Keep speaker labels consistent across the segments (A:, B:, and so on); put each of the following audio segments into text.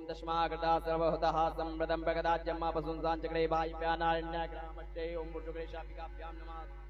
A: दशमाकृता सर्वहुतः संवृतं प्रगदाज्यम्मा पशुंसाञ्चक्रे भाइप्यानारण्यग्रामष्टे ओम पुरुषुग्रे शापिकाभ्यां नमः।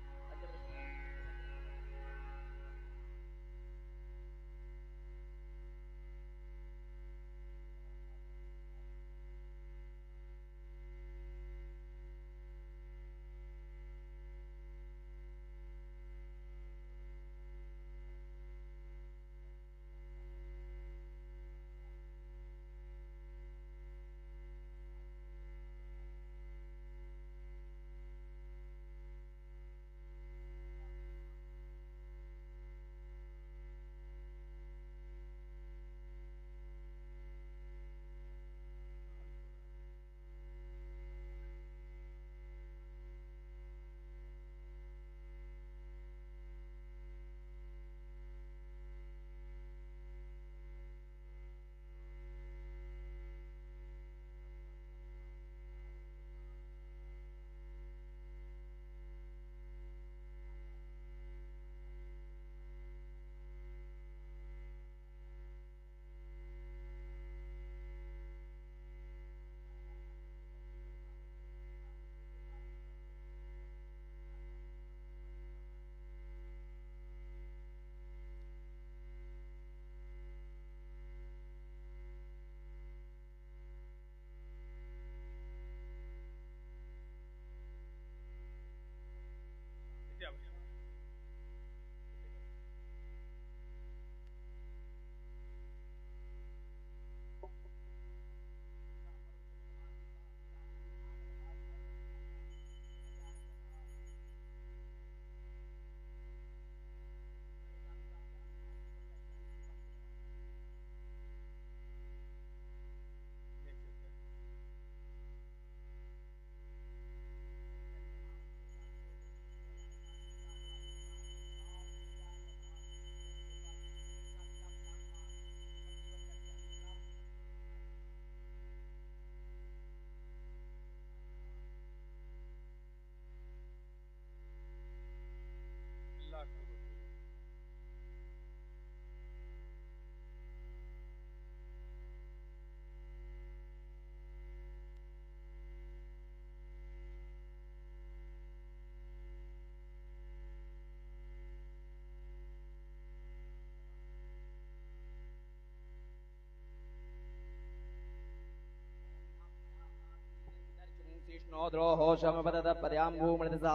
A: द्रोह शमपद पद्याम्बूमृतसा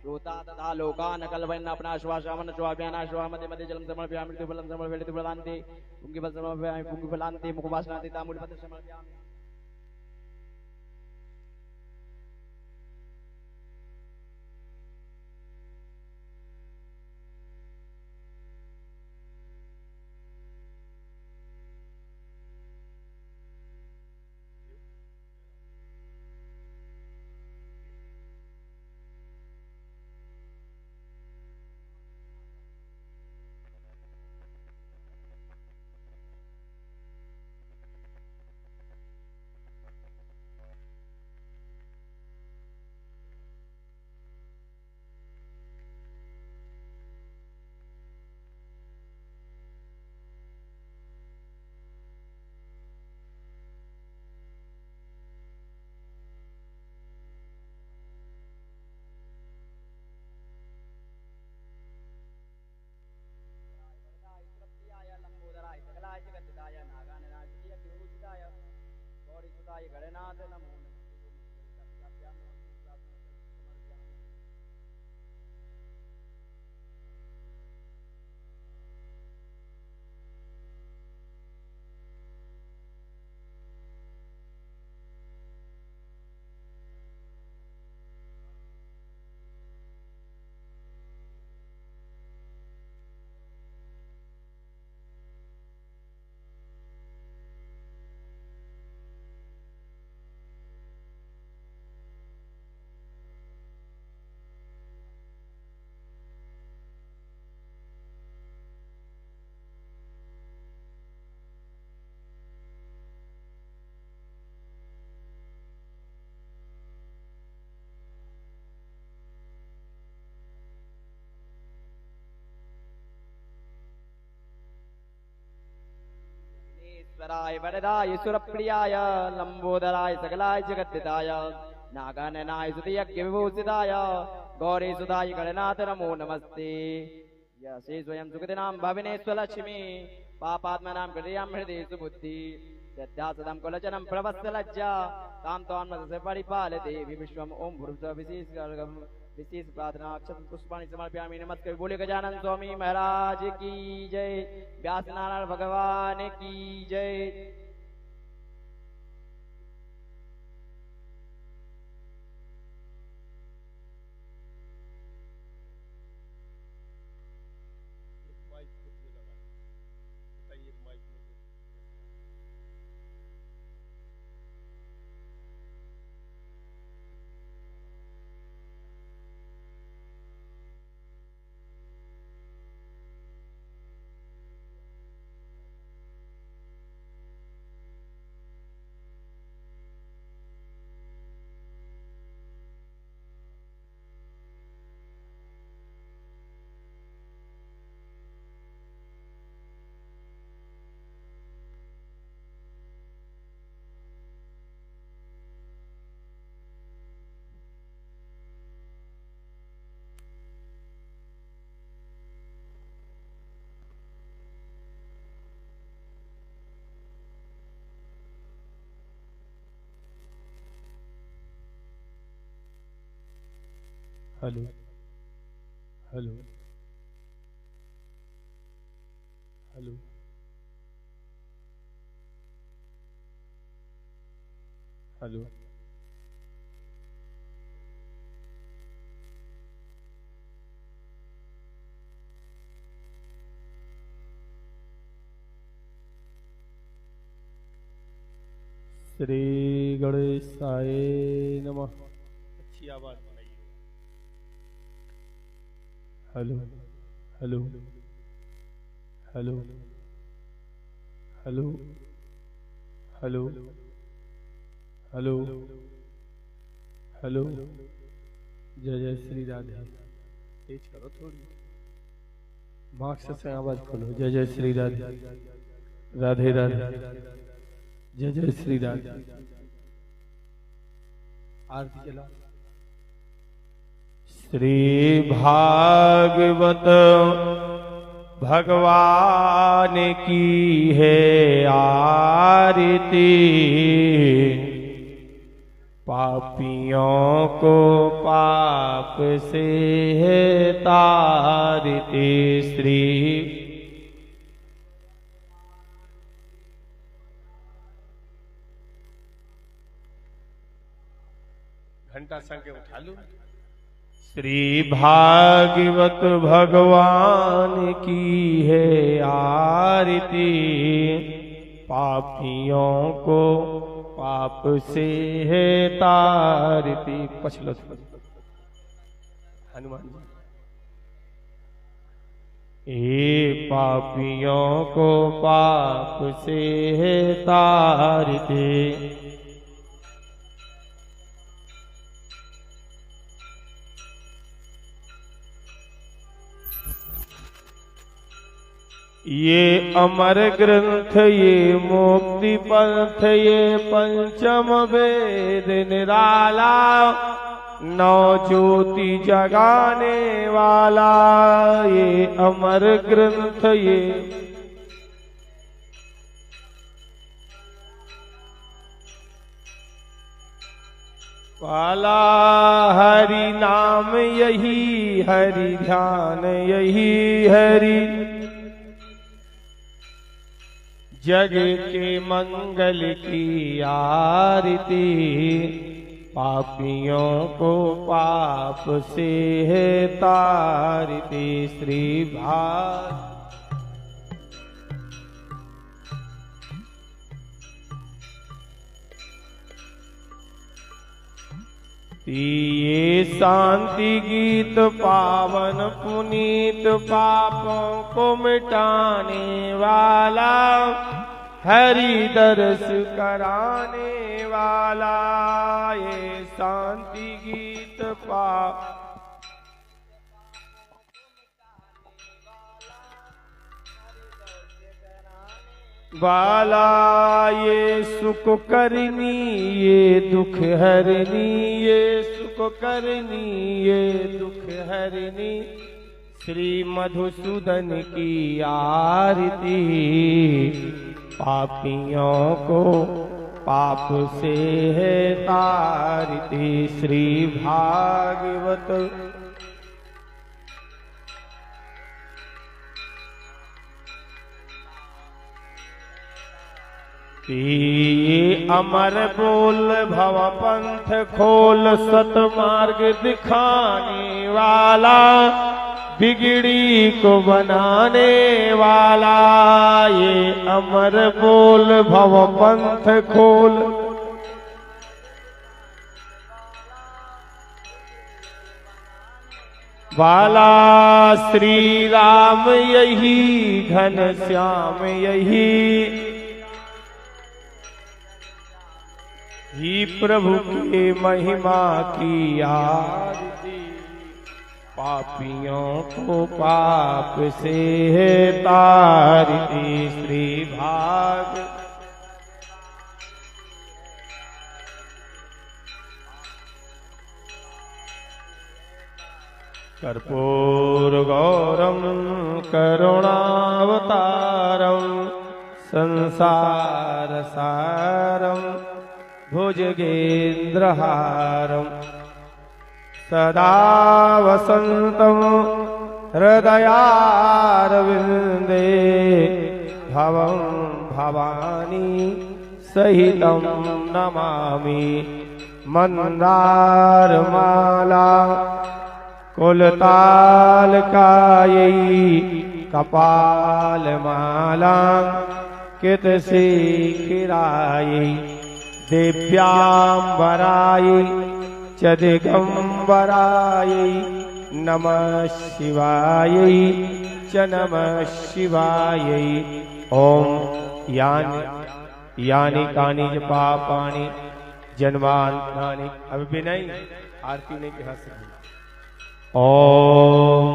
A: श्रोता तथा लोकान् कल्पयन् अपना श्वासामन श्वाभ्याना श्वामते मध्य जलम समर्पयामि मृत्युफलं समर्पयामि फलान्ते पुंगिफल समर्पयामि पुंगिफलान्ते मुखवासनाते ताम्बूलपत्र समर्पयामि। गणनाथ नमो ईश्वराय वरदाय सुरप्रियाय लंबोदराय सकलाय जगद्दिताय नागाननाय सुतयज्ञ विभूषिताय गौरी सुधाय गणनाथ नमो नमस्ते। यसे स्वयं सुकृतिनां भाविनेश्वलक्ष्मी पापात्मनां कृतयां हृदय सुबुद्धि यद्यासदं कुलचनं प्रवत्सलज्जा तां त्वान्मदसे परिपाल देवी विश्वम् ओम भूर्भुवः विशेष प्रार्थना अक्षत पुष्पाणि समर्पयामि। नमस्कार बोले गजानन स्वामी महाराज की जय, व्यास नारायण भगवान की जय।
B: Hello hello hello hello Shri गणेशाय नमः। अच्छी आवाज बनाइए। Hello hello hello hello hello hello hello जय जय श्री राधे। तेज करो थोड़ी, मार्क्स से आवाज खोलो। जय जय श्री राधे, राधे राधे, जय जय श्री राधे। आरती चला। श्री भागवत भगवान की है आरती, पापियों को पाप से है तारती। श्री घंटा संख्या उठा लो। श्री भागवत भगवान की है आरती, पापियों को पाप से है तारती। पछलो हनुमान ए पापियों को पाप से है तारती। ये अमर ग्रंथ ये मुक्ति पंथ ये पंचम वेद निराला, नौ ज्योति जगाने वाला। ये अमर ग्रंथ ये वाला, हरि नाम यही हरि ध्यान यही हरि, जग के मंगल की आरती। पापियों को पाप से है तारती। श्री भाग ये शांति गीत पावन पुनीत, पापों को मिटाने वाला, हरि दर्श कराने वाला। ये शांति गीत बाला ये सुख करनी ये दुख हरनी, ये सुख करनी ये दुख हरनी, श्री मधुसूदन की आरती। पापियों को पाप से है तारती, श्री भागवत। ये अमर बोल भव पंथ खोल, सतमार्ग दिखाने वाला, बिगड़ी को बनाने वाला। ये अमर बोल भव पंथ खोल, वाला श्री राम यही, घन श्याम यही। ही प्रभु के महिमा की आरती, पापियों को पाप से है तारती, श्री भाग। कर्पूर गौरम करुणावतारम, संसार सारम भुजगेन्द्रहारम, सदा वसन्तं हृदयारविन्दे, भवं भवानी सहितं नमामि। मन्दारमाला कुलतालकायै, कपालमाला कितशिखिरायै, दिव्यांबरायै च दिगंबरायै, नमः शिवायै च नमः शिवायै। ओम यानि कानि च पापानि जन्मांतराणि। अब भी नहीं, आरती ने कहा से ओम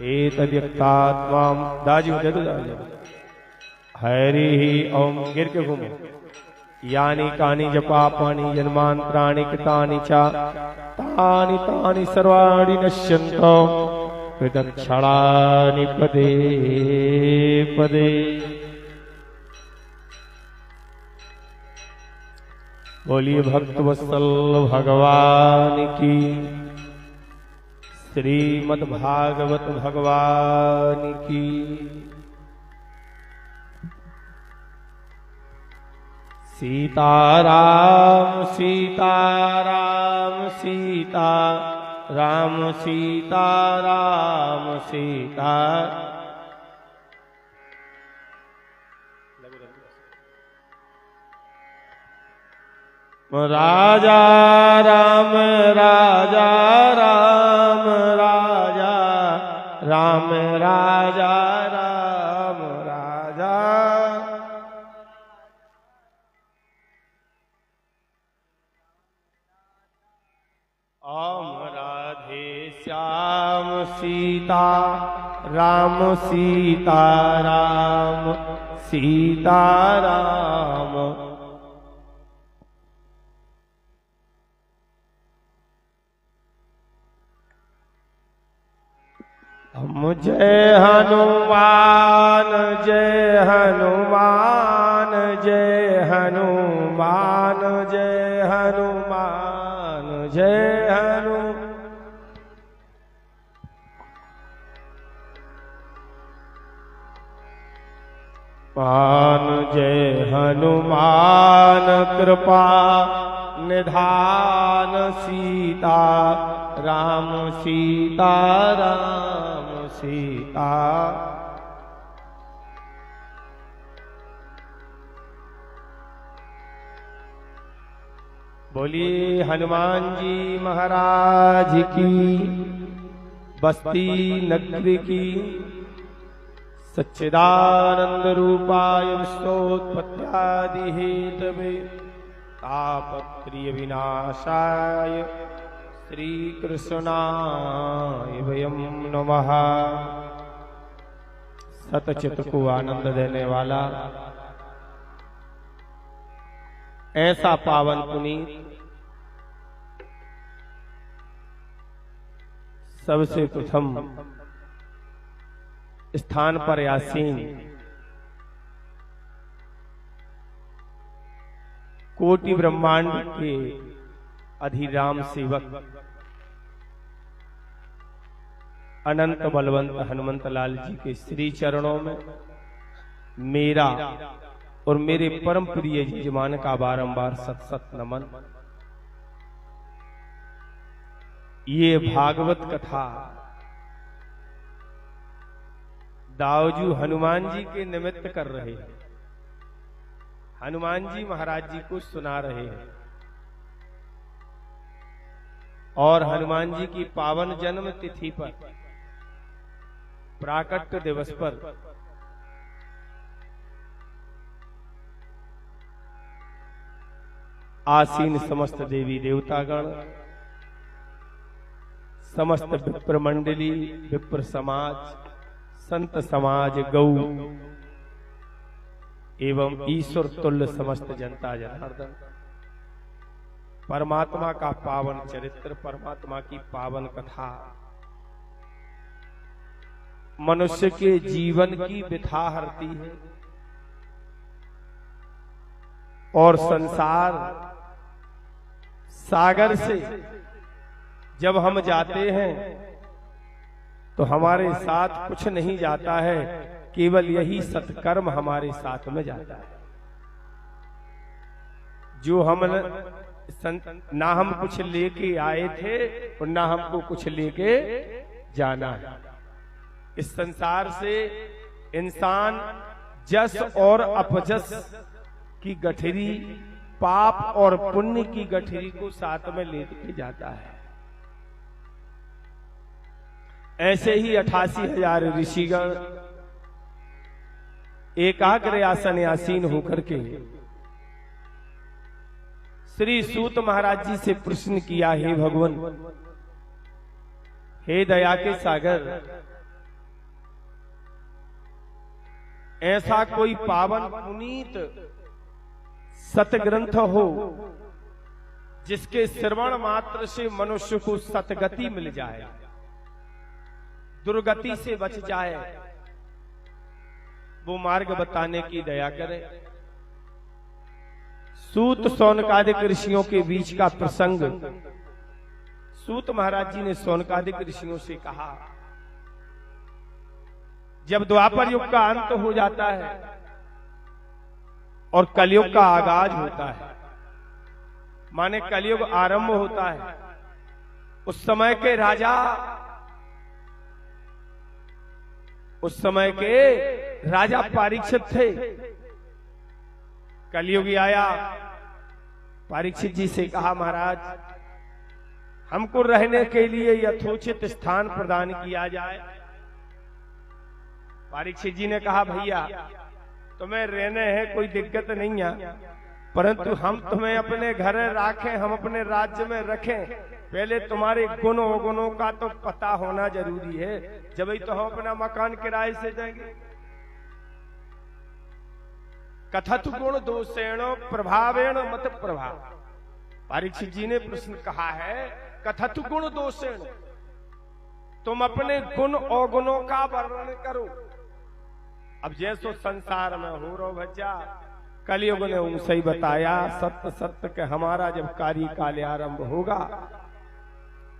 B: एतद्यक्तात्मां दाजी जदु हरि ओम। गिर के घूमे। यानि कानि च पापानि जन्मांतराणि कृतानि च, तानि तानि सर्वाणि नश्यन्तो विदक्षणानि पदे पदे। बोलिए भक्तवत्सल भगवान की, श्रीमद्भागवत भगवान की। सीताराम सीताराम सीता राम सीताराम सीता। राजा राम राजा राम राजा राम राजा राम राजा। ओम राधे श्याम सीता राम सीता राम सीता राम। जय हनुमान जय हनुमान जय हनुमान जय हनुमान जय हनुमान जय हनुमान। कृपा निधान सीता राम सीता राम सीता। बोलिए हनुमान जी महाराज की, बस्ती नगरी की। सच्चिदानंद रूपाय विश्वोत्पत्त्यादि हेतवे तापत्रय विनाशाय श्री कृष्णाय वयं नमः। सतचित को आनंद देने वाला ऐसा पावन पुनीत सबसे प्रथम स्थान पर आसीन कोटि ब्रह्मांड के अधिराम सेवक अनंत बलवंत हनुमंत लाल जी के श्री चरणों में मेरा और मेरे परम प्रिय यजमान का बारंबार सत सत नमन। ये भागवत कथा दाऊजू हनुमान जी के निमित्त कर रहे हैं, हनुमान जी महाराज जी को सुना रहे हैं और हनुमान जी की पावन जन्म तिथि पर प्राकट्य दिवस पर आसीन समस्त देवी देवतागण, समस्त विप्र मंडली, विप्र समाज, संत समाज, गौ एवं ईश्वर तुल्य समस्त जनता जनार्दन, परमात्मा का पावन चरित्र, परमात्मा की पावन कथा मनुष्य के जीवन की बिथा हरती है और संसार सागर से जब हम जाते हैं तो हमारे साथ कुछ नहीं जाता है, केवल यही सत्कर्म हमारे साथ में जाता है। जो हम ना हम कुछ लेके आए थे और ना हमको कुछ लेके जाना है। इस संसार से इंसान जस और अपजस की गठरी, पाप और पुण्य की गठरी को साथ में लेके जाता है। ऐसे ही 88,000 ऋषिगण एकाग्र आसन आसीन होकर के श्री सूत महाराज जी से प्रश्न किया, हे भगवान, हे दया के सागर, ऐसा कोई पावन पुनीत सतग्रंथ हो जिसके श्रवण मात्र से मनुष्य को सतगति मिल जाए, दुर्गति से बच जाए, वो मार्ग बताने की दया करे। सूत सौनकादिक ऋषियों के बीच का प्रसंग, सूत महाराज जी ने सौनकादिक ऋषियों से कहा, जब द्वापर युग का अंत हो जाता है और कलयुग का आगाज होता है, माने कलयुग आरंभ होता है, उस समय के राजा, उस समय के राजा परीक्षित थे। कलयुगी आया, परीक्षित जी से कहा, महाराज हमको रहने के लिए यथोचित स्थान प्रदान किया जाए। परीक्षित जी ने कहा, भैया तुम्हें रहने हैं कोई दिक्कत नहीं है, परंतु हम तुम्हें अपने घर रखें, हम अपने राज्य में रखें, पहले तुम्हारे गुण अवगुणों का तो पता होना जरूरी है, जब ही तो हम अपना मकान किराए से देंगे। कथतु गुण दोषेण प्रभावेण मत प्रभाव। परीक्षित जी ने प्रश्न कहा है, कथतु गुण दोषेण, तुम अपने गुण अवगुणों का वर्णन करो। अब जैसो संसार में हो रो भज्जा, कलयुग ने उनसे ही बताया, सत्य सत्य के हमारा जब कार्यकाल आरंभ होगा,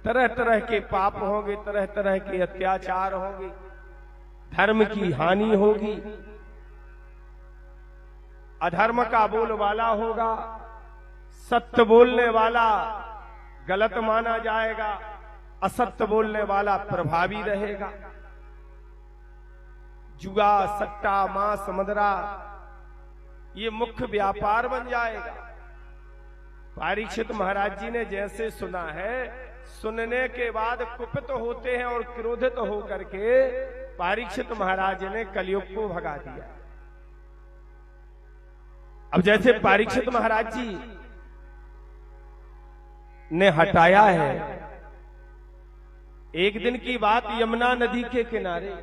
B: तरह तरह के पाप होंगे, तरह तरह के अत्याचार होंगे, धर्म की हानि होगी, अधर्म का बोलबाला होगा, सत्य बोलने वाला गलत माना जाएगा, असत्य बोलने वाला प्रभावी रहेगा। जुआ, सट्टा, मांस, मदरा ये मुख्य व्यापार बन जाएगा। परीक्षित महाराज जी ने जैसे सुना है, सुनने के बाद कुपित होते हैं और क्रोधित होकर के परीक्षित महाराज ने कलयुग को भगा दिया। अब जैसे परीक्षित महाराज जी ने हटाया है, एक दिन की बात, यमुना नदी के किनारे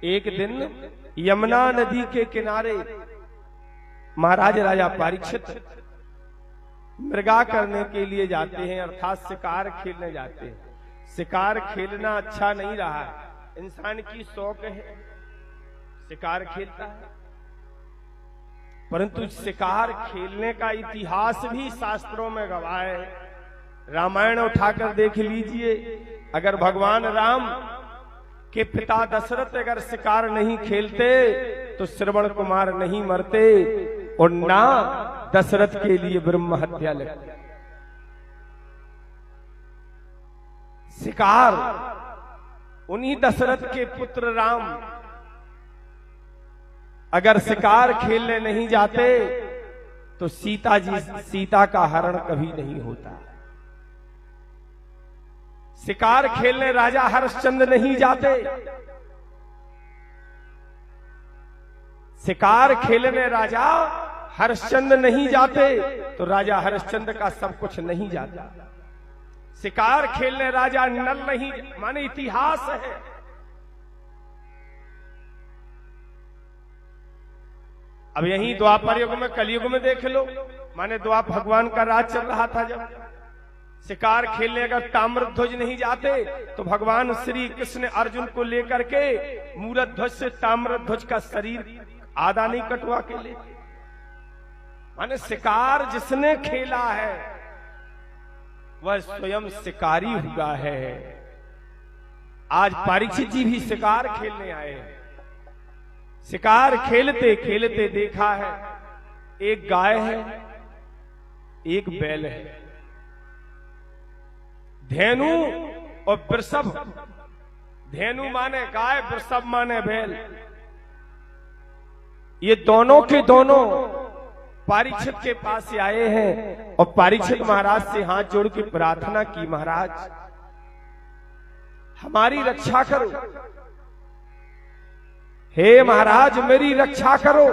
B: एक दिन यमुना नदी के किनारे महाराज राजा परीक्षित मृगा करने के लिए जाते हैं, अर्थात शिकार खेलने जाते हैं। शिकार खेलना अच्छा नहीं रहा, इंसान की शौक है, शिकार खेलता है, परंतु शिकार खेलने का इतिहास भी शास्त्रों में गवाह है। रामायण उठाकर देख लीजिए, अगर भगवान राम के पिता दशरथ अगर शिकार नहीं खेलते तो श्रवण कुमार नहीं मरते और ना दशरथ के लिए ब्रह्म हत्या लगती। शिकार उन्हीं दशरथ के पुत्र राम अगर शिकार खेलने नहीं जाते तो सीता का हरण कभी नहीं होता। शिकार खेलने राजा हरिश्चंद्र नहीं जाते, शिकार खेलने राजा हरिश्चंद्र नहीं जाते तो राजा हरिश्चंद्र का सब कुछ नहीं जाता। शिकार खेलने राजा नल नहीं, माने इतिहास है। अब यही द्वापर युग में कलयुग में देख लो, माने द्वापर भगवान का राज चल रहा था, जब शिकार खेलने अगर ताम्रध्वज नहीं जाते तो भगवान श्री कृष्ण अर्जुन को लेकर के मूलध्वज से ताम्रध्वज का शरीर आधा नहीं कटवा के ले। माने शिकार जिसने खेला है वह स्वयं शिकारी हुआ है। आज परीक्षित जी भी शिकार खेलने आए हैं। शिकार खेलते खेलते देखा है एक गाय है, एक बैल है, धेनु और वृषभ। धेनु माने गाय, वृषभ माने बैल। ये दोनों के दोनों परीक्षित के पास से आए हैं और परीक्षित महाराज से हाथ जोड़ के प्रार्थना की, महाराज हमारी रक्षा करो, हे महाराज मेरी रक्षा करो।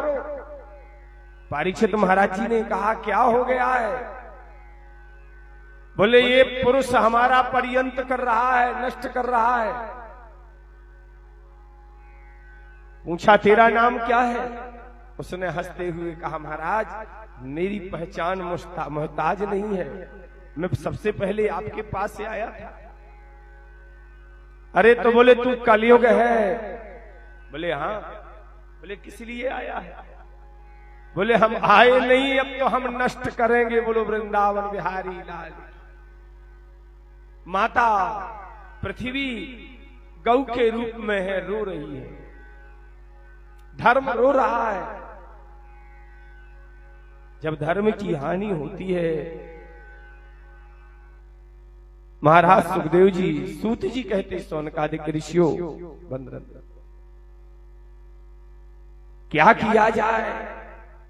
B: परीक्षित महाराज जी ने कहा क्या हो गया है? बोले ये पुरुष हमारा पर्यंत कर रहा है, नष्ट कर रहा है। पूछा तेरा नाम क्या है? उसने हंसते हुए कहा महाराज मेरी पहचान मोहताज नहीं है, मैं सबसे पहले आपके पास से आया था। अरे तो बोले तू कलयुग है? बोले हाँ। बोले किस लिए आया है? बोले हम आए नहीं, अब तो हम नष्ट करेंगे। बोलो वृंदावन बिहारी लाल। माता पृथ्वी गौ के रूप में है, रो रही है, धर्म रो रहा है। जब धर्म की हानि होती है, महाराज सुखदेव जी, सूत जी कहते सौनकादिक ऋषियों बंदरन, क्या किया जाए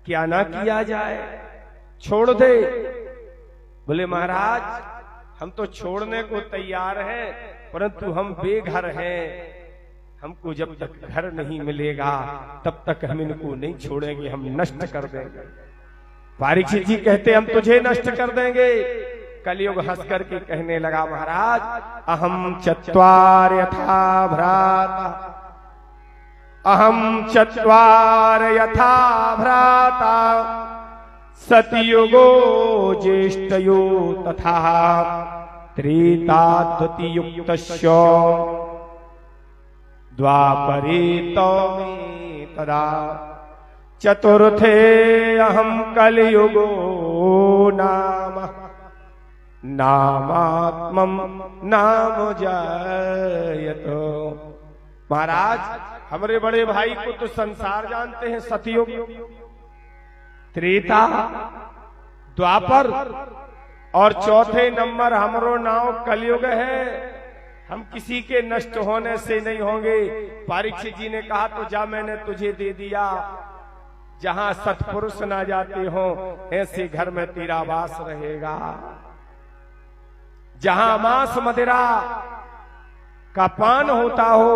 B: क्या ना किया जाए, छोड़ दे। बोले महाराज हम तो छोड़ने को तैयार हैं, परंतु हम बेघर हैं, हमको जब तक घर नहीं मिलेगा तब तक हम इनको नहीं छोड़ेंगे, हम नष्ट कर देंगे। परीक्षित जी कहते हम तुझे नष्ट कर देंगे। कलयुग हंस करके कहने लगा महाराज अहम चत्वार यथा भ्राता, अहम चत्वार यथा भ्राता, सतयुगो ज्येष्ठयो तथा त्रेता द्वितीयुक्तस्य द्वापरे तमे तदा चतुर्थे अहम कलयुगो नाम नामात्मम नाम जायतो। महाराज हमारे बड़े भाई को तो संसार जानते हैं, सतयुग, त्रेता, द्वापर और चौथे नंबर हमरो नाव कलयुग है। हम किसी के नष्ट होने से नहीं होंगे। परीक्षित जी ने कहा तो जा, मैंने तुझे दे दिया, जहां सत्पुरुष ना जाते हो ऐसे घर में तेरा वास रहेगा, जहां मांस मदिरा का पान होता हो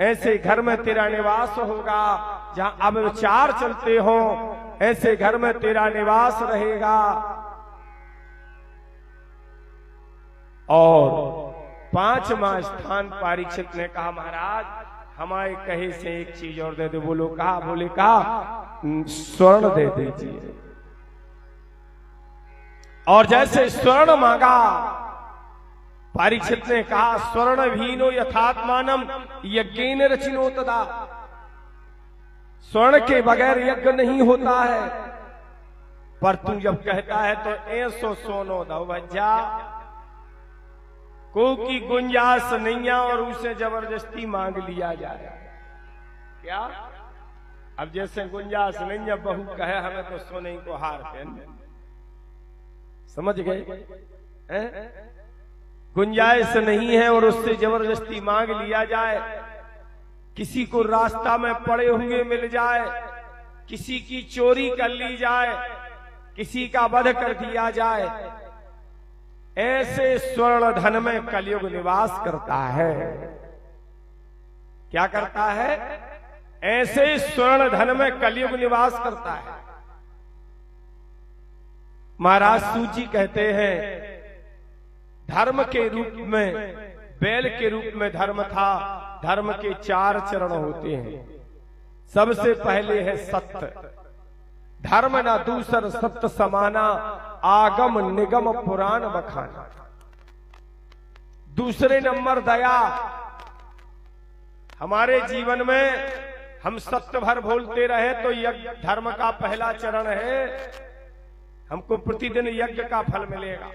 B: ऐसे घर में तेरा निवास होगा, जहां अब विचार चलते हो ऐसे घर में तेरा निवास रहेगा। और 5वां स्थान परीक्षित ने कहा महाराज हमारे कहे से एक चीज और दे दो। बोलो कहा, बोले कहा स्वर्ण दे दीजिए। और जैसे स्वर्ण मांगा, परीक्षित ने कहा स्वर्ण भीनो यथात्मानम यज्ञेन रचिनो तदा। स्वर्ण के बगैर यज्ञ नहीं होता है, पर तू जब कहता है तो ऐसो सोनो दो बच्चा, को की गुंजाइश नहीं है और उसे जबरदस्ती मांग लिया जाए। क्या? अब जैसे गुंजाइश नहीं है, बहू कहे हमें तो सोने को हार पहन, समझ गए? गुंजाइश नहीं है और उससे जबरदस्ती मांग लिया जाए, किसी को रास्ता में पड़े हुए मिल जाए, किसी की चोरी कर ली जाए, किसी का वध कर दिया जाए, ऐसे स्वर्ण धन में कलयुग निवास करता है। क्या करता है? ऐसे स्वर्ण धन में कलयुग निवास करता है। महाराज सूजी कहते हैं धर्म के रूप में, बैल के रूप में धर्म था। धर्म के 4 चरण होते हैं। सबसे पहले है सत्य, धर्म ना दूसर सत्य समाना, आगम निगम पुराण बखाना। दूसरे नंबर दया। हमारे जीवन में हम सत्य भर बोलते रहे तो यज्ञ धर्म का पहला चरण है, हमको प्रतिदिन यज्ञ का फल मिलेगा।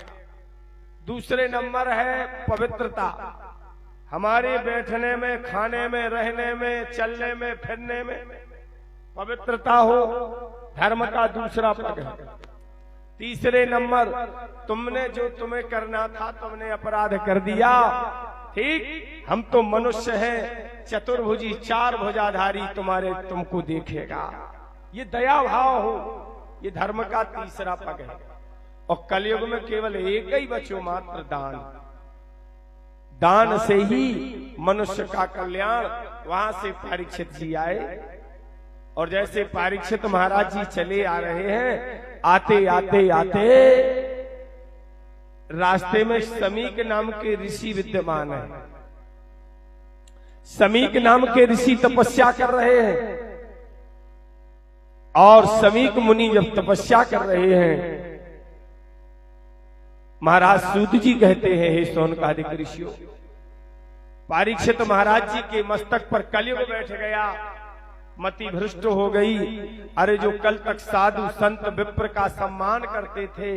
B: दूसरे नंबर है पवित्रता। हमारे बैठने में, खाने में, रहने में, चलने में, फिरने में पवित्रता हो, धर्म का दूसरा पग है। तीसरे नंबर, तुमने जो तुम्हें करना था तुमने अपराध कर दिया, ठीक, हम तो मनुष्य हैं, चतुर्भुजी 4 भुजाधारी तुमको देखेगा, ये दया भाव हो, ये धर्म का तीसरा पग है। और कलयुग में केवल एक ही बचो मात्र, दान। दान से ही मनुष्य का कल्याण। वहां से परीक्षित जी आए और जैसे परीक्षित महाराज जी चले आ रहे हैं, आते आते आते रास्ते में समीक नाम के ऋषि विद्यमान है। समीक नाम के ऋषि तपस्या कर रहे हैं और समीक मुनि जब तपस्या कर रहे हैं, महाराज सूत जी कहते हैं, हे सोनकादिक ऋषियों, परीक्षित महाराज जी के मस्तक पर कलयुग बैठ गया, मति भ्रष्ट हो गई। अरे जो कल तक साधु संत विप्र का सम्मान करते थे,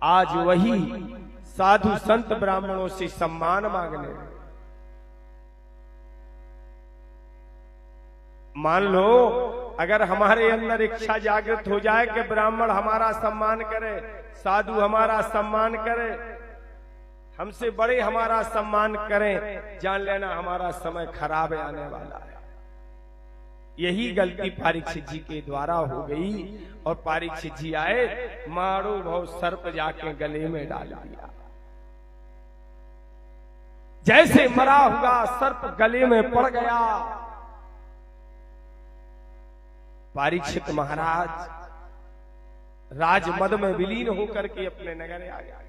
B: आज वही साधु संत ब्राह्मणों से सम्मान मांगने लगे। मान लो अगर हमारे अंदर इच्छा जागृत हो जाए कि ब्राह्मण हमारा सम्मान करे, साधु हमारा सम्मान करे, हमसे बड़े हमारा सम्मान करें, जान लेना हमारा समय खराब आने वाला है। यही गलती परीक्षित जी के द्वारा हो गई और परीक्षित जी आए, मारो भाव सर्प जाके गले में डाल दिया। जैसे मरा हुआ सर्प गले में पड़ गया, परीक्षित महाराज राजमद में विलीन होकर के अपने नगर आ गया।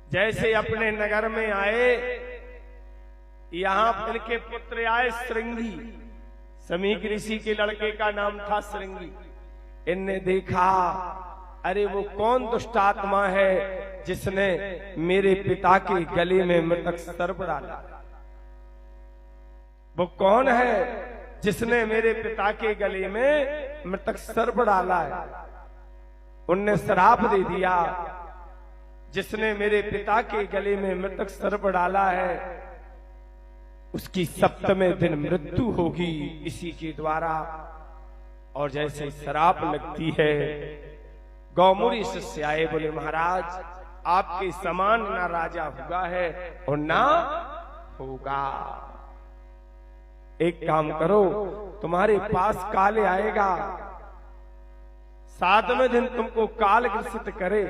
B: जैसे अपने नगर में आए, यहां इनके पुत्र आए श्रृंगी, समीक ऋषि के लड़के का नाम था श्रृंगी। इनने देखा, अरे वो कौन दुष्ट आत्मा है जिसने मेरे पिता के गले में मृतक सर्प डाला? वो कौन है जिसने मेरे पिता के गले में मृतक सर्प डाला है? उनने श्राप दे दिया, जिसने मेरे पिता के गले में मृतक सर्प डाला है उसकी सप्तमें दिन मृत्यु होगी इसी के द्वारा। और जैसे श्राप लगती है, गौमुरी शिष्य आए, बोले महाराज आपके समान ना राजा हुआ है और ना होगा। एक काम करो, तुम्हारे पास काल आएगा, 7वें दिन तुमको काल ग्रसित करे,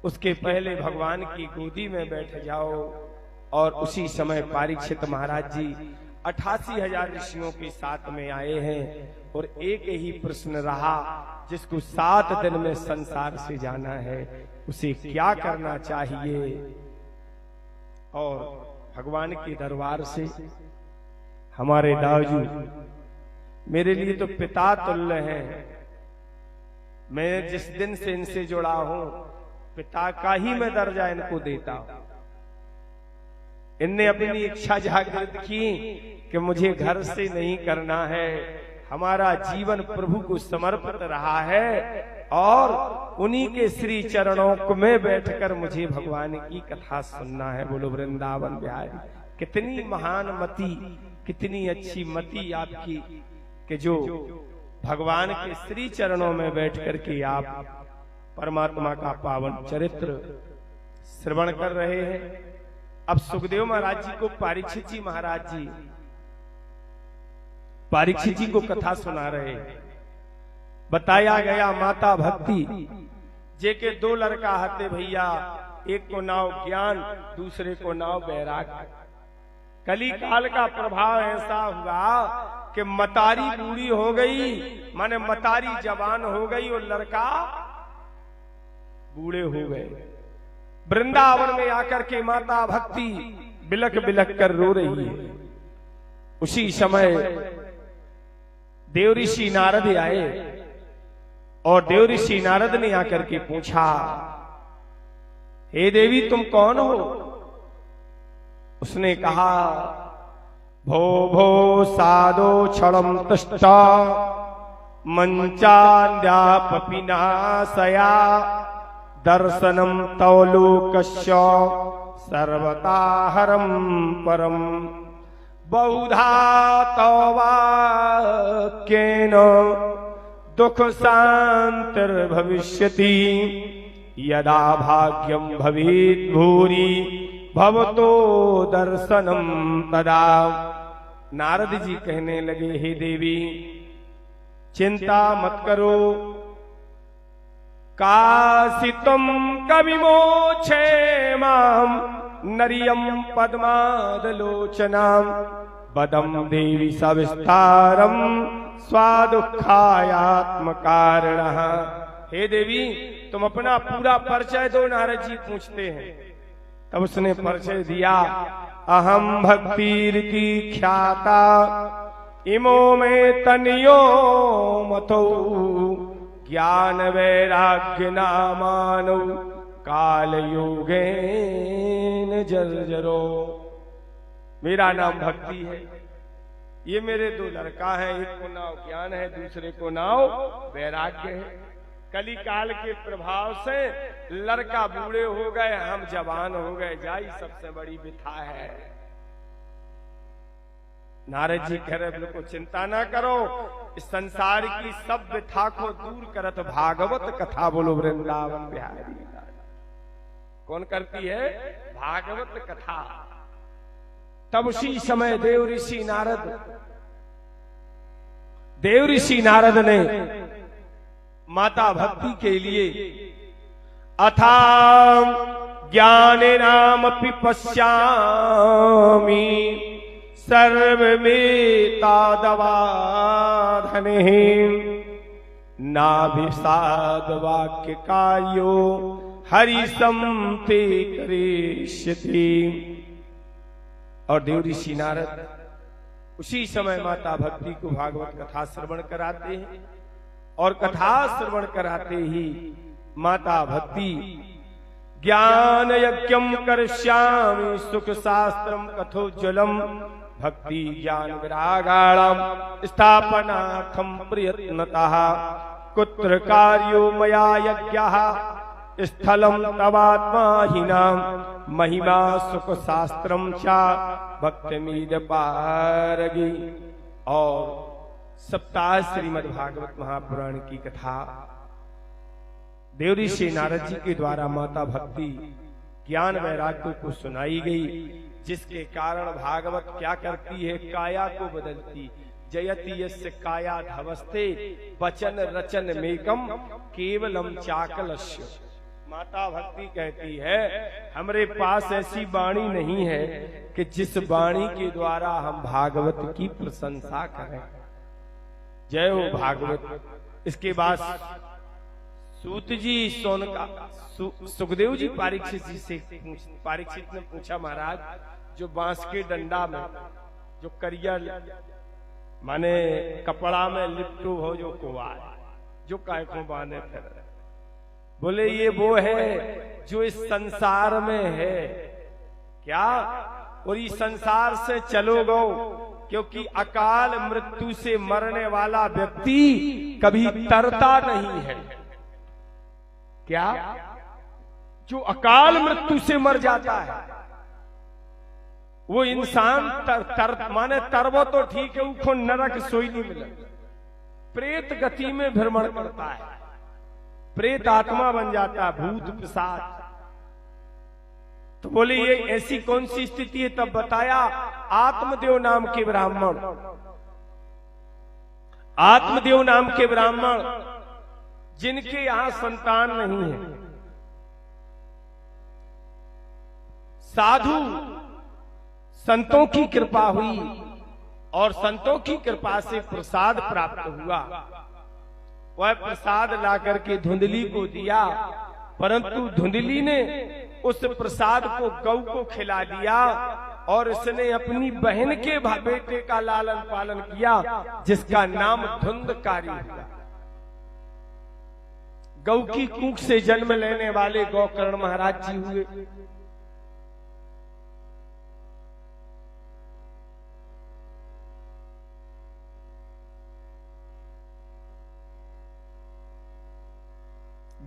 B: उसके पहले भगवान की गोदी में बैठ जाओ। और उसी समय परीक्षित महाराज जी 88,000 ऋषियों के साथ में आए हैं और एक ही प्रश्न रहा, जिसको 7 दिन में संसार से जाना है उसे क्या करना चाहिए? और भगवान के दरबार से हमारे दाऊजी मेरे लिए तो पिता तुल्य हैं। मैं जिस दिन से इनसे जुड़ा हूं पिता का ही मैं दर्जा इनको देता हूं। इनने अपनी इच्छा जागृत की कि मुझे घर से नहीं करना है, हमारा जीवन प्रभु को समर्पित रहा है और उन्हीं के श्री चरणों में बैठकर मुझे भगवान की कथा सुनना है। बोलो वृंदावन बिहारी। कितनी महान मति, कितनी अच्छी मति आपकी कि जो भगवान के श्री चरणों में बैठ करके आप परमात्मा का पावन चरित्र श्रवण कर रहे हैं। अब सुखदेव महाराज जी को परीक्षित जी महाराज जी परीक्षित जी को कथा सुना रहे हैं। बताया गया माता भक्ति जे के दो लड़का हते भैया, एक को नाव ज्ञान दूसरे को नाव बैराग। कली काल का प्रभाव ऐसा हुआ कि मतारी बूढ़ी हो गई, माने मतारी जवान हो गई और लड़का बूढ़े हो गए। वृंदावन में आकर के माता भक्ति बिलक बिलक कर रो रही है। उसी समय देव ऋषि नारद आए और देव ऋषि नारद ने आकर के पूछा, हे देवी तुम कौन हो? उसने कहा, भो भो साधो क्षणम तष्टा मंचान्यापपिनाशया दर्शनम तौलोकस्य सर्वताहरम परम बहुधा तवाक्येन दुख शांतिर्भविष्यति यदा भाग्यम भवेत् भूरि भवतो दर्शनम तदा। नारद जी कहने लगे, हे देवी चिंता मत करो, कासितम कविमोक्षे माम नरियम पद्मादलोचनाम बदम देवी सविस्तारम स्वादुखायात्म कारण। हे देवी तुम अपना पूरा परिचय दो, नारद जी पूछते हैं। तब उसने परिचय दिया, अहम भक्तिरिति ख्याता इमो में तनियो मतो ज्ञान वैराग्य नामानो काल योगेन जर्जरो। मेरा नाम भक्ति है, ये मेरे दो लड़का हैं, एक को नाव ज्ञान है दूसरे को नाव वैराग्य है। कली काल के प्रभाव से लड़का बूढ़े हो गए, हम जवान हो गए, जाई सबसे बड़ी विथा है। नारद जी कह रहे बिल्कुल चिंता ना करो, इस संसार की सब विथा को दूर करत भागवत कथा। बोलो वृंदावन बिहारी। कौन करती है? भागवत कथा। तब उसी समय देव ऋषि नारद ने माता भक्ति के लिए अथा ज्ञानेनामपि पश्यामि सर्वमेतादवाधने नाभिसाद वाक्य कायो हरिसम ते करिष्यति। और देव ऋषि नारद उसी समय माता भक्ति को भागवत कथा श्रवण कराते हैं और कथा श्रवण कराते ही माता भक्ति ज्ञान यज्ञम करिष्यामि सुख शास्त्रम कथोज्वलम भक्ति ज्ञान विरागाणाम स्थापनार्थम प्रयत्नतः कुत्र कार्यो मया यज्ञः स्थलम तवात्माहिनाम महिमा सुख शास्त्रम चा भक्तिमीद पारगी। और सप्ताह श्रीमद् भागवत महापुराण की कथा देव ऋषि नारद जी के द्वारा माता भक्ति ज्ञान वैराग्य को सुनाई गई, जिसके कारण भागवत क्या करती है? काया को बदलती। जयति यस्य काया धवस्ते वचन रचन मेकम केवलम चाकलस्य। माता भक्ति कहती है हमरे पास ऐसी वाणी नहीं है कि जिस वाणी के द्वारा हम भागवत की प्रशंसा करें। जय हो भागवत। इसके बाद सूत जी सुखदेव जी परीक्षित ने पूछा, महाराज जो बांस के डंडा में जो करिया माने कपड़ा में लिपटू हो जो कुवार जो काय को बांधे फिर, बोले ये वो है जो इस संसार में है क्या, और इस संसार से चलो गो, क्योंकि अकाल मृत्यु से मरने वाला व्यक्ति कभी तरता नहीं है। क्या? जो अकाल मृत्यु से मर जाता है वो इंसान माने तरबो तो ठीक है, उसको नरक सोई नहीं मिले, प्रेत गति में भ्रमण करता है, प्रेत आत्मा बन जाता है, भूत पिशाच। तो बोले ये ऐसी कौन सी स्थिति है? तब बताया आत्मदेव नाम के ब्राह्मण, आत्मदेव नाम के ब्राह्मण जिनके यहां संतान नहीं है, साधु संतों की कृपा हुई और संतों की कृपा से प्रसाद प्राप्त हुआ। वह प्रसाद लाकर के धुंधली को दिया, परंतु धुंधली ने उस प्रसाद को गौ को खिला दिया और उसने अपनी बहन के बेटे का लालन पालन किया, जिसका नाम धुंधकारी हुआ। गौ की कूख से जन्म लेने वाले गौकर्ण महाराज जी हुए।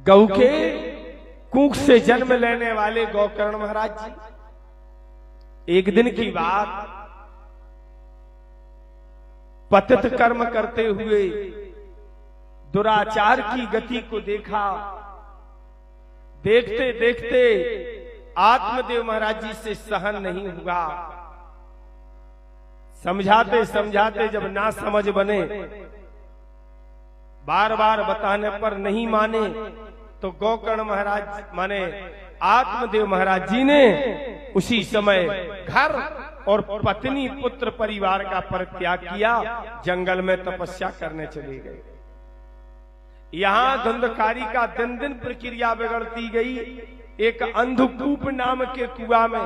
B: गौ के कूख से जन्म लेने वाले गौकर्ण महाराज जी एक दिन की बात, पतित कर्म करते हुए दुराचार की गति को देखा। देखते देखते आत्मदेव महाराज जी से सहन नहीं हुआ। समझाते समझाते जब ना समझ बने, बार बार बताने पर नहीं माने, तो गौकर्ण महाराज माने आत्मदेव महाराज जी ने उसी समय घर और पत्नी पुत्र परिवार का परित्याग किया, जंगल में तपस्या करने चले गए। यहां धुंधकारी का दिन दिन प्रक्रिया बिगड़ती गई। एक अंधकूप नाम के कुआं में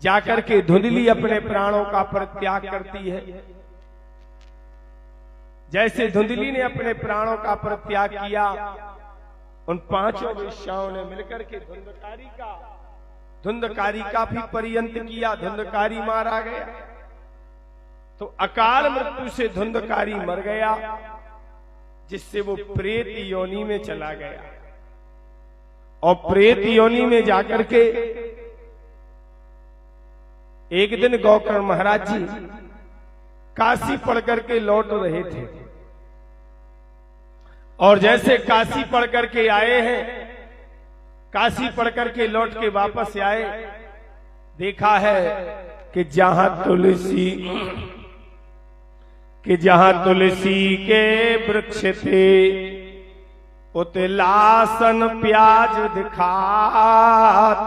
B: जाकर के धुंधली अपने प्राणों का परित्याग करती है। जैसे धुंधली ने अपने प्राणों का परित्याग किया, उन पांचों वेश्याओं ने मिलकर के धुंधकारी का भी पर्यंत किया। धुंधकारी मारा गया, तो अकाल मृत्यु से धुंधकारी मर गया, जिससे वो प्रेत योनि में चला गया। और प्रेत योनि में जाकर के एक दिन गौकर्ण महाराज जी काशी पढ़ करके लौट रहे थे, और जैसे काशी पढ़ करके आए हैं, काशी पढ़ करके लौट के वापस आए, देखा है कि जहां तुलसी के वृक्ष थे उते लासन प्याज दिखात,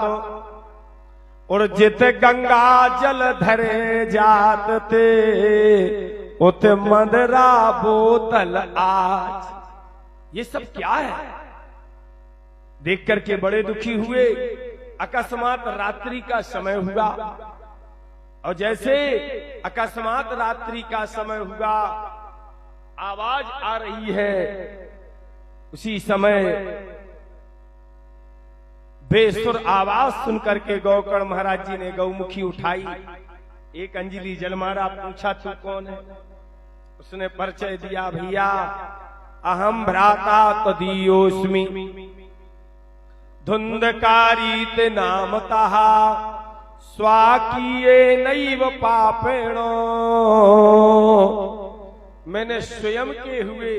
B: और जित गंगा जल धरे जात थे उते मदरा बोतल आज। ये सब क्या है? देख करके बड़े दुखी हुए। अकस्मात रात्रि का समय हुआ, और जैसे अकस्मात रात्रि का समय हुआ, आवाज आ रही है। उसी समय बेसुर आवाज सुनकर के गौकर्ण महाराज जी ने गौमुखी उठाई, एक अंजलि जल मारा, पूछा तू कौन है? उसने परिचय दिया, भैया अहम भ्राता तदीयोस्मि धुंधकारी नामतः स्वाकीये नैव पापेणो। मैंने स्वयं के हुए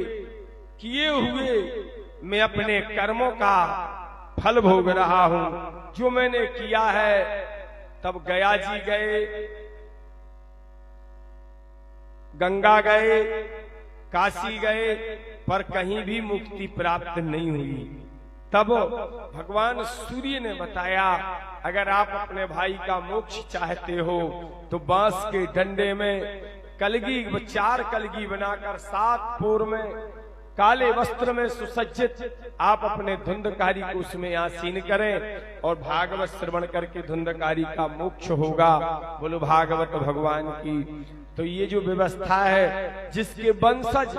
B: किए हुए मैं अपने कर्मों का फल भोग रहा हूं। जो मैंने किया है, तब गया जी गए, गंगा गए, काशी गए, पर कहीं भी मुक्ति प्राप्त नहीं हुई। तब भगवान सूर्य ने बताया, अगर आप अपने भाई का मोक्ष चाहते हो तो बांस के डंडे में कलगी, 4 कलगी बनाकर 7 पोर में काले वस्त्र में सुसज्जित आप अपने धुंधकारी को उसमें आसीन करें और भागवत श्रवण करके धुंधकारी का मोक्ष होगा। बोलो भागवत भगवान की। तो ये जो व्यवस्था है, जिसके वंशज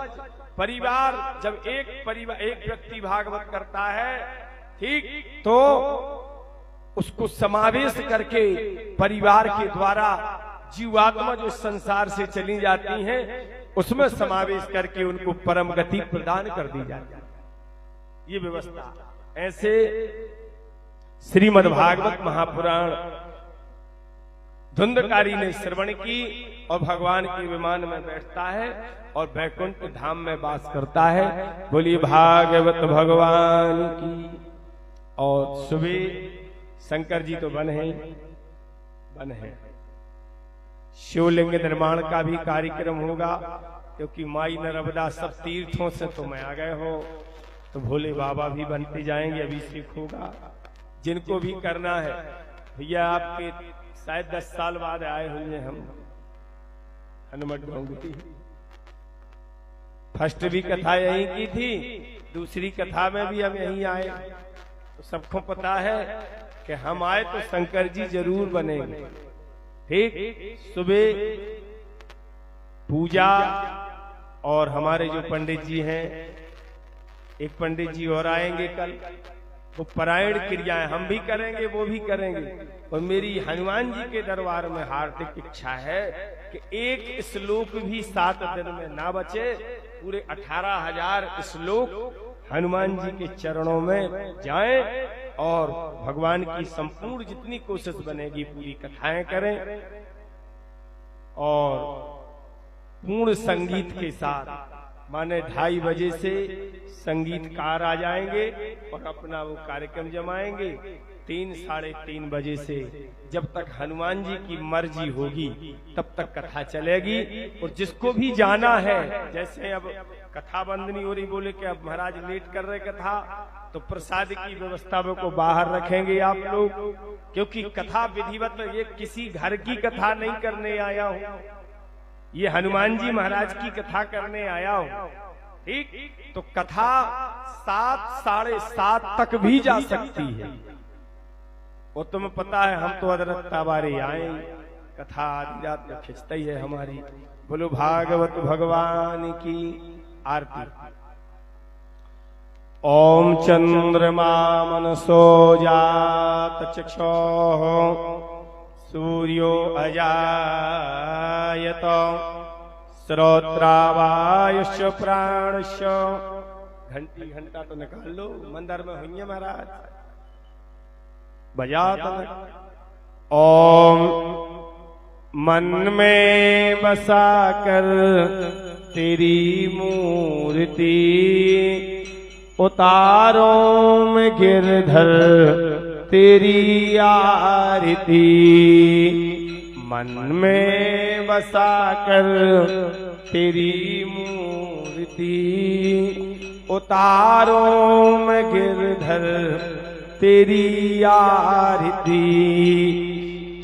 B: परिवार, जब एक व्यक्ति भागवत करता है, ठीक, तो उसको समावेश करके परिवार के द्वारा जीवात्मा जो संसार से चली जाती हैं, उसमें समावेश करके उनको परम गति प्रदान कर दी जाती है। ये व्यवस्था ऐसे श्रीमद् भागवत महापुराण धुंधकारी ने श्रवण की और भगवान के विमान में बैठता है और बैकुंठ धाम में वास करता है। बोलिए भागवत भगवान की। और सुबह शंकर जी तो बन है शिवलिंग निर्माण का भी कार्यक्रम होगा, क्योंकि माई नर्मदा सब तीर्थों से तुम आ गए हो, तो भोले बाबा भी बनते जाएंगे, अभिषेक होगा। जिनको भी करना है भैया, आपके शायद 10 साल बाद आए हुए हम हनुमत डोंगरी। फर्स्ट भी कथा यहीं की थी, दूसरी कथा में भी हम यहीं आए। तो सबको पता है कि हम आए तो शंकर जी जरूर बनेंगे। ठीक, सुबह पूजा और हमारे जो पंडित जी हैं, एक पंडित जी और आएंगे कल, वो पारायण क्रियाएं हम भी करेंगे, वो भी करेंगे। और मेरी हनुमान जी के दरबार में हार्दिक इच्छा है कि एक श्लोक भी 7 दिन में ना बचे। पूरे 18,000 श्लोक हनुमान जी के चरणों में जाएं और भगवान की संपूर्ण जितनी कोशिश बनेगी पूरी कथाएं करें। और पूर्ण संगीत के साथ, माने 2:30 बजे से संगीतकार आ जाएंगे और अपना वो कार्यक्रम जमाएंगे। 3 साढ़े 3 बजे से जब तक हनुमान जी की मर्जी होगी तब तक कथा चलेगी। और जिसको भी जाना है, जैसे अब कथा बंदनी हो रही, बोले कि अब महाराज लेट कर रहे कथा, तो प्रसाद की व्यवस्था को बाहर रखेंगे आप लोग, क्योंकि कथा विधिवत ये किसी घर की कथा नहीं करने आया हूं, ये हनुमान जी महाराज की कथा करने आया हूं। ठीक, तो कथा 7 साढ़े 7 तक भी जा सकती है। वो तुम्हें पता है, हम तो अदरकता बारे आए, कथा आधी रात में खिंचती है हमारी। बोलो भागवत भगवान की आरती। ओम चंद्रमा मनसो जात चक्षुः सूर्यो अजायत श्रोत्रावायुष प्राणश। घंटा तो निकाल लो, मंदिर में हुई है महाराज, बजा तो। ओम मन में बसा कर तेरी मूर्ति, उतारो में गिरधर तेरी आरती। मन में बसा कर तेरी मूर्ति, उतारो में गिरधर तेरी आरती।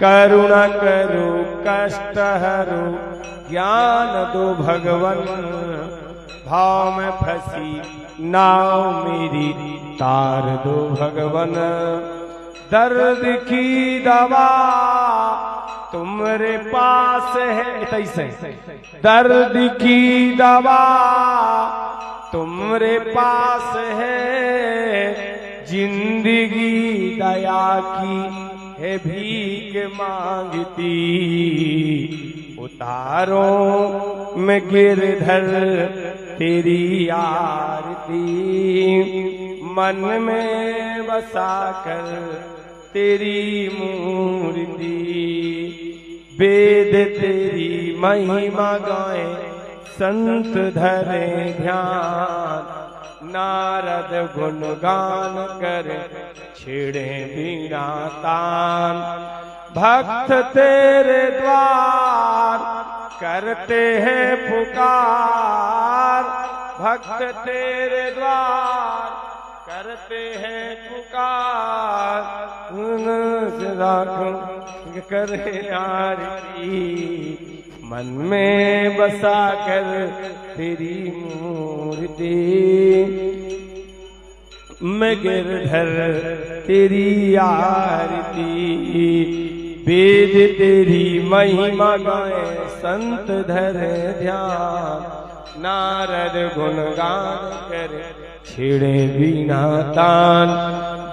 B: करुणा करो कष्ट हरो ज्ञान दो भगवन, भाव में फंसी नाव मेरी तार दो भगवन। दर्द की दवा तुम्हारे पास है, तैसे दर्द की दवा तुम्हारे पास है, जिंदगी दया की है भीख मांगती। उतारो मैं गिरधर तेरी आरती, मन में बसा कर तेरी मूर्ति। वेद तेरी महिमा गाए संत धरे ध्यान, नारद गुणगान कर छेड़े बीना तान। भक्त तेरे द्वार करते हैं पुकार, भक्त तेरे द्वार करते हैं पुकार। करे आरती मन में बसा कर तेरी मूर्ति, मैं गिरधर तेरी आरती, वेद तेरी महिमा गाए संत धरे ध्यान, नारद गुणगान करे छिड़े बिना तान,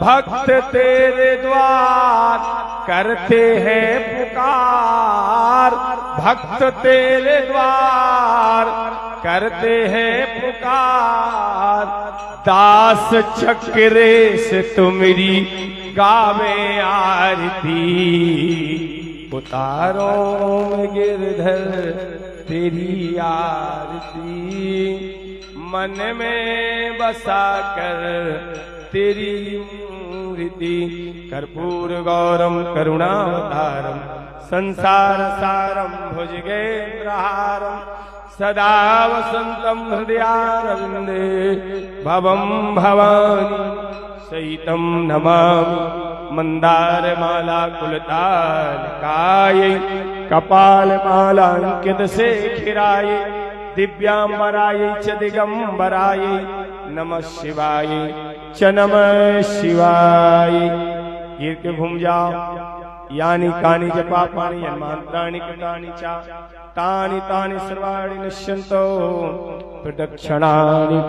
B: भक्त तेरे द्वार करते हैं पुकार, भक्त तेरे द्वार करते हैं पुकार, दास चक्रेश तुमरी गावे आरती, उतारो में गिरधर तेरी आरती, मन में बसा कर तेरी मूर्ति, कर्पूर गौरम करुणावतारम संसार सारम भुजगेन्द्रहारम, सदा वसंतम हृदयारविंदे भवम भवानी सहितम नमामि, मंदार माला कुलतालकायै, कपाल मालांकित शेखिराय, दिव्यांबरायै च दिगंबरायै, नमः शिवाय च नमः शिवाय। गिर के घूम जाओ, यानी कानि च पापानि यन्मान्त्राणि कृतानि च तानि तानि सर्वाणि नश्यन्तो प्रदक्षिणानि